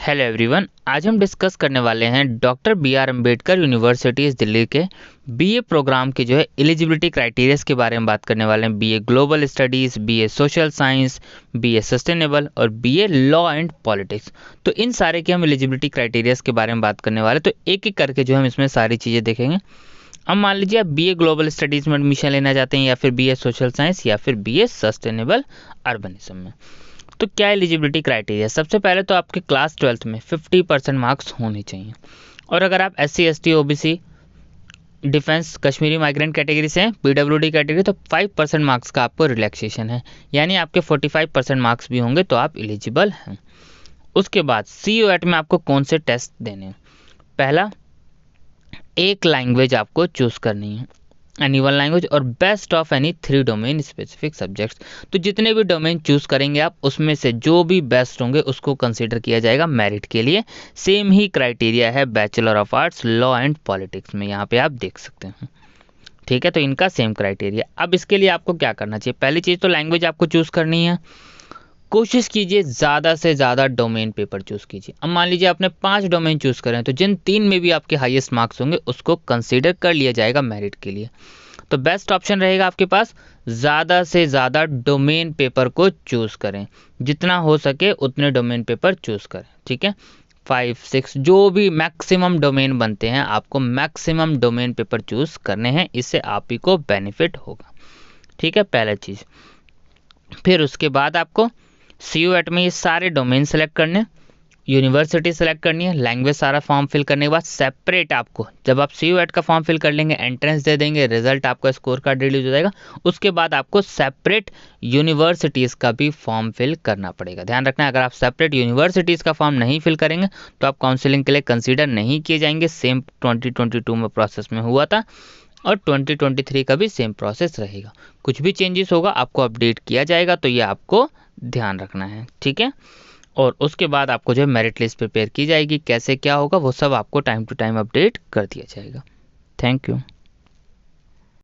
Hello everyone, आज हम discuss करने वाले हैं doctor B R Ambedkar university Delhi के बीए प्रोग्राम के एलिजिबिलिटी क्राइटेरियाज के बारे में बात करने वाले हैं। BA global studies, BA social science, BA sustainable और बीए लॉ एंड पॉलिटिक्स। तो इन सारे के हम एलिजिबिलिटी क्राइटेरियाज के बारे में बात करने वाले हैं। तो एक एक करके हम इसमें सारी चीज़ें देखेंगे। अब मान लीजिए आप बीए ग्लोबल स्टडीज़ में एडमिशन लेना चाहते हैं, या फिर बीए सोशल साइंस, या फिर बीए सस्टेनेबल अर्बनिज्म में। तो क्या एलिजिबिलिटी क्राइटेरिया? सबसे पहले तो आपके क्लास 12th में 50% मार्क्स होने चाहिए। और अगर आप SC ST OBC defence Kashmiri migrant category से हैं, PWD कैटेगरी, तो 5% मार्क्स का आपको रिलैक्सेशन है, यानी आपके 45% मार्क्स भी होंगे तो आप एलिजिबल हैं। उसके बाद CUET में आपको कौन से टेस्ट देने हैं? पहला, एक लैंग्वेज आपको चूज करनी है, एनी वन लैंग्वेज, और best of any 3 domain specific subjects. तो जितने भी डोमेन चूज करेंगे आप, उसमें से जो भी बेस्ट होंगे उसको कंसीडर किया जाएगा मेरिट के लिए। सेम ही क्राइटेरिया है bachelor of arts, law and politics में, यहाँ पे आप देख सकते हैं। ठीक है, तो इनका सेम क्राइटेरिया। अब इसके लिए आपको क्या करना चाहिए? पहली चीज़ तो लैंग्वेज आपको चूज करनी है। कोशिश कीजिए ज़्यादा से ज़्यादा डोमेन पेपर चूज़ कीजिए। अब मान लीजिए आपने 5 डोमेन चूज़ करें, तो जिन 3 में भी आपके हाईएस्ट मार्क्स होंगे उसको कंसीडर कर लिया जाएगा मेरिट के लिए। तो बेस्ट ऑप्शन रहेगा आपके पास, ज़्यादा से ज़्यादा डोमेन पेपर को चूज़ करें। जितना हो सके उतने डोमेन पेपर चूज़ करें। ठीक है, 5, 6 जो भी मैक्सिमम डोमेन बनते हैं, आपको मैक्सिमम डोमेन पेपर चूज़ करने हैं। इससे आप ही को बेनिफिट होगा। ठीक है, पहला चीज़। फिर उसके बाद आपको CUET में ये सारे डोमेन सेलेक्ट करने, यूनिवर्सिटी सेलेक्ट करनी है, लैंग्वेज सारा फॉर्म फिल करने के बाद सेपरेट आपको, जब आप CUET का फॉर्म फिल कर लेंगे, एंट्रेंस दे देंगे, रिजल्ट आपका स्कोर कार्ड रिलीज हो जाएगा, उसके बाद आपको सेपरेट यूनिवर्सिटीज़ का भी फॉर्म फिल करना पड़ेगा। ध्यान रखना, अगर आप सेपरेट यूनिवर्सिटीज़ का फॉर्म नहीं फिल करेंगे तो आप काउंसिलिंग के लिए कंसिडर नहीं किए जाएंगे। सेम 2022 में प्रोसेस में हुआ था, और 2023 का भी सेम प्रोसेस रहेगा। कुछ भी चेंजेस होगा आपको अपडेट किया जाएगा, तो ये आपको ध्यान रखना है। ठीक है, और उसके बाद आपको मेरिट लिस्ट प्रिपेयर की जाएगी, कैसे क्या होगा वो सब आपको टाइम टू टाइम अपडेट कर दिया जाएगा। Thank you.